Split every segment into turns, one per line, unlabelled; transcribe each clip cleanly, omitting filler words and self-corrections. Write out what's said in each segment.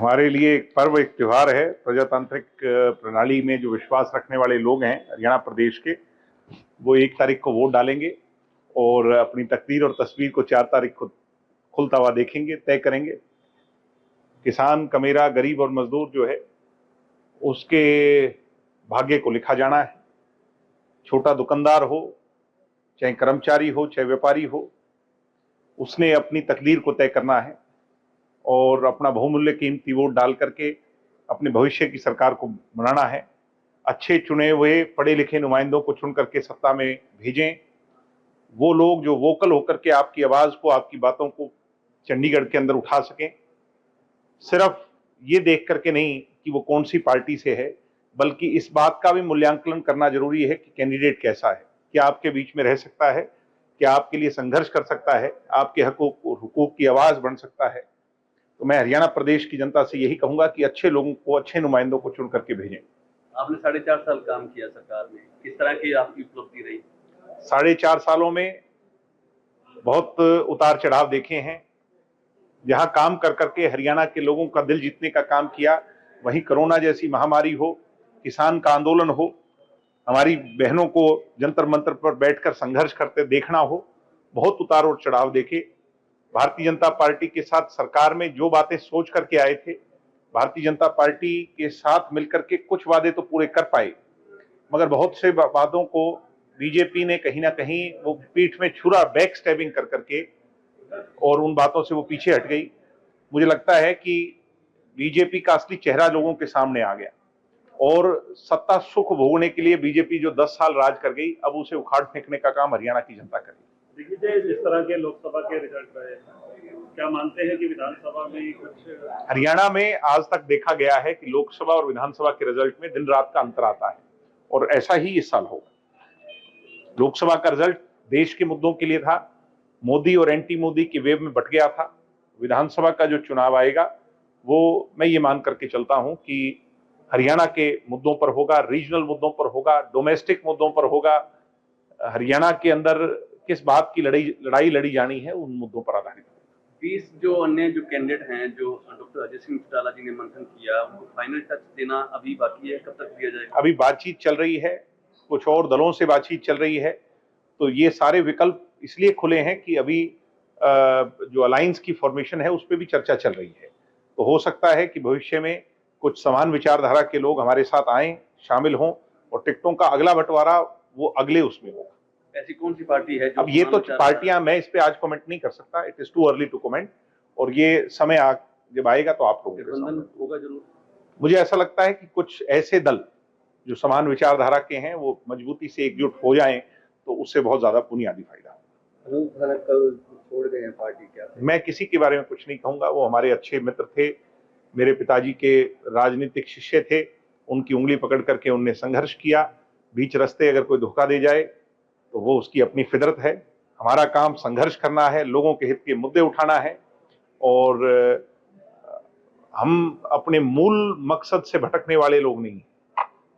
हमारे लिए एक पर्व, एक त्योहार है। प्रजातांत्रिक प्रणाली में जो विश्वास रखने वाले लोग हैं हरियाणा प्रदेश के, वो 1 तारीख को वोट डालेंगे और अपनी तकदीर और तस्वीर को 4 तारीख को खुलता हुआ देखेंगे, तय करेंगे। किसान, कमेरा, गरीब और मजदूर जो है उसके भाग्य को लिखा जाना है। छोटा दुकानदार हो, चाहे कर्मचारी हो, चाहे व्यापारी हो, उसने अपनी तकदीर को तय करना है और अपना बहुमूल्य कीमती वोट डाल करके अपने भविष्य की सरकार को बनाना है। अच्छे चुने हुए पढ़े लिखे नुमाइंदों को चुन करके सत्ता में भेजें। वो लोग जो वोकल होकर के आपकी आवाज को, आपकी बातों को चंडीगढ़ के अंदर उठा सकें। सिर्फ ये देख करके नहीं कि वो कौन सी पार्टी से है, बल्कि इस बात का भी मूल्यांकन करना जरूरी है कि कैंडिडेट कैसा है, क्या आपके बीच में रह सकता है, क्या आपके लिए संघर्ष कर सकता है, आपके हुकूक की आवाज बन सकता है। तो मैं हरियाणा प्रदेश की जनता से यही कहूंगा कि अच्छे लोगों को, अच्छे नुमाइंदों को चुन करके भेजें।
आपने 4.5 साल काम किया सरकार में, किस तरह की आपकी उपलब्धि रही?
4.5 सालों में बहुत उतार चढ़ाव देखे हैं। जहां काम कर करके हरियाणा के लोगों का दिल जीतने का काम किया, वहीं कोरोना जैसी महामारी हो, किसान का आंदोलन हो, हमारी बहनों को जंतर मंतर पर बैठकर संघर्ष करते देखना हो, बहुत उतार और चढ़ाव देखे। भारतीय जनता पार्टी के साथ सरकार में जो बातें सोच करके आए थे, भारतीय जनता पार्टी के साथ मिलकर के कुछ वादे तो पूरे कर पाए, मगर बहुत से वादों को बीजेपी ने कहीं ना कहीं वो पीठ में छुरा, बैक स्टैबिंग कर करके, और उन बातों से वो पीछे हट गई। मुझे लगता है कि बीजेपी का असली चेहरा लोगों के सामने आ गया और सत्ता सुख भोगने के लिए बीजेपी जो 10 साल राज कर गई, अब उसे उखाड़ फेंकने का काम हरियाणा की जनता करेगी।
देखिए, जिस तरह के लोकसभा के रिजल्ट रहे, क्या मानते हैं कि विधानसभा में कुछ?
हरियाणा में आज तक देखा गया है कि लोकसभा और विधानसभा के रिजल्ट में दिन रात का अंतर आता है और ऐसा ही इस साल होगा। लोकसभा का रिजल्ट देश के मुद्दों के लिए था, मोदी और एंटी मोदी की वेव में बट गया था। विधानसभा का जो चुनाव आएगा वो मैं ये मान करके चलता हूं कि हरियाणा के मुद्दों पर होगा, रीजनल मुद्दों पर होगा, डोमेस्टिक मुद्दों पर होगा। हरियाणा के अंदर किस बात की लड़ाई लड़ी जानी है, उन मुद्दों पर आधारित।
20 जो अन्य जो कैंडिडेट हैं, जो डॉक्टर अजय सिंह चौटाला जी ने मंथन किया, उनको फाइनल टच देना अभी बाकी है, कब तक दिया जाएगा?
अभी बातचीत चल रही है, कुछ और दलों से बातचीत चल रही है, तो ये सारे विकल्प इसलिए खुले हैं कि अभी जो अलायंस की फॉर्मेशन है उस पर भी चर्चा चल रही है। तो हो सकता है कि भविष्य में कुछ समान विचारधारा के लोग हमारे साथ आए, शामिल हों और टिकटों का अगला बंटवारा वो अगले उसमें होगा।
ऐसी कौन सी पार्टी है जो?
अब ये तो पार्टियां, मैं इस पे आज कमेंट नहीं कर सकता, it is too early to comment, और ये समय जब आएगा तो आप लोगों के सामने
होगा जरूर।
मुझे ऐसा लगता है कि कुछ ऐसे दल जो समान विचारधारा के हैं वो मजबूती से एकजुट हो जाएं तो उससे बहुत ज्यादा बुनियादी फायदा।
कल छोड़ गए हैं पार्टी, क्या?
मैं किसी के बारे में कुछ नहीं कहूंगा। वो हमारे अच्छे मित्र थे, मेरे पिताजी के राजनीतिक शिष्य थे, उनकी उंगली पकड़ करके उनने संघर्ष किया। बीच रास्ते अगर कोई धोखा दे जाए तो वो उसकी अपनी फितरत है। हमारा काम संघर्ष करना है, लोगों के हित के मुद्दे उठाना है, और हम अपने मूल मकसद से भटकने वाले लोग नहीं।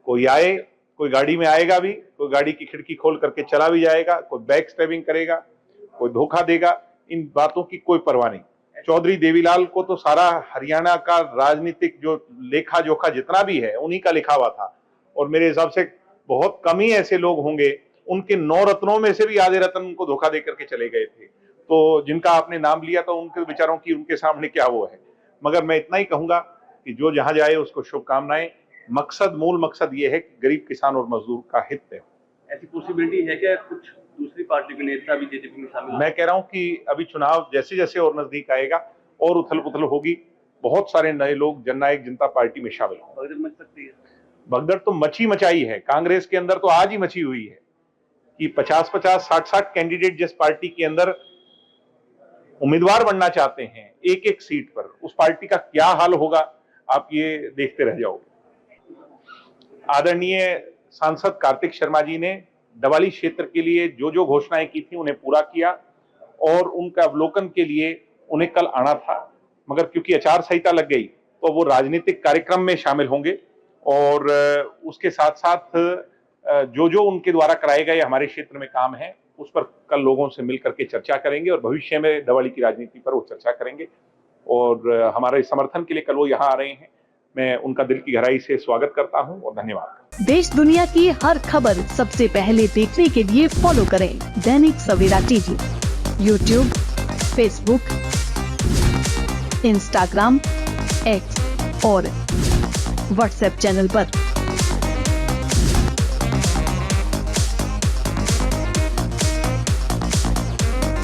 कोई आए, कोई गाड़ी में आएगा भी, कोई गाड़ी की खिड़की खोल करके चला भी जाएगा, कोई बैक स्टैबिंग करेगा, कोई धोखा देगा, इन बातों की कोई परवाह नहीं। चौधरी देवीलाल को तो सारा हरियाणा का राजनीतिक जो लेखा जोखा जितना भी है उन्हीं का लिखा हुआ था, और मेरे हिसाब से बहुत कम ही ऐसे लोग होंगे, उनके 9 रत्नों में से भी आधे रत्न उनको धोखा देकर के चले गए थे। तो जिनका आपने नाम लिया तो उनके विचारों की उनके सामने क्या वो है। मगर मैं इतना ही कहूंगा कि जो जहां जाए उसको शुभकामनाएं। मकसद, मूल मकसद ये है कि गरीब किसान और मजदूर का हित है।
ऐसी पॉसिबिलिटी है क्या कुछ दूसरी पार्टी के नेता भी जेजेपी में शामिल?
मैं कह रहा हूं कि अभी चुनाव जैसे जैसे और नजदीक आएगा और उथल पुथल होगी, बहुत सारे नए लोग जननायक जनता पार्टी में शामिल होंगे।
भगदड़ मच सकती है।
भगदड़ तो मचाई है, कांग्रेस के अंदर तो आज ही मची हुई है कि 50-50, 60-60 कैंडिडेट जिस पार्टी के अंदर उम्मीदवार बनना चाहते हैं एक एक सीट पर, उस पार्टी का क्या हाल होगा आप ये देखते रह जाओगे। आदरणीय सांसद कार्तिक शर्मा जी ने डवाली क्षेत्र के लिए जो जो घोषणाएं की थी उन्हें पूरा किया, और उनका अवलोकन के लिए उन्हें कल आना था, मगर क्योंकि आचार संहिता लग गई तो वो राजनीतिक कार्यक्रम में शामिल होंगे, और उसके साथ साथ जो जो उनके द्वारा कराए गए हमारे क्षेत्र में काम है उस पर कल लोगों से मिल करके चर्चा करेंगे और भविष्य में डवाली की राजनीति पर वो चर्चा करेंगे। और हमारे समर्थन के लिए कल वो यहाँ आ रहे हैं। मैं उनका दिल की गहराई से स्वागत करता हूँ और धन्यवाद।
देश दुनिया की हर खबर सबसे पहले देखने के लिए फॉलो करें Dainik Savera TV, YouTube, Facebook, Instagram, X और व्हाट्सएप चैनल पर।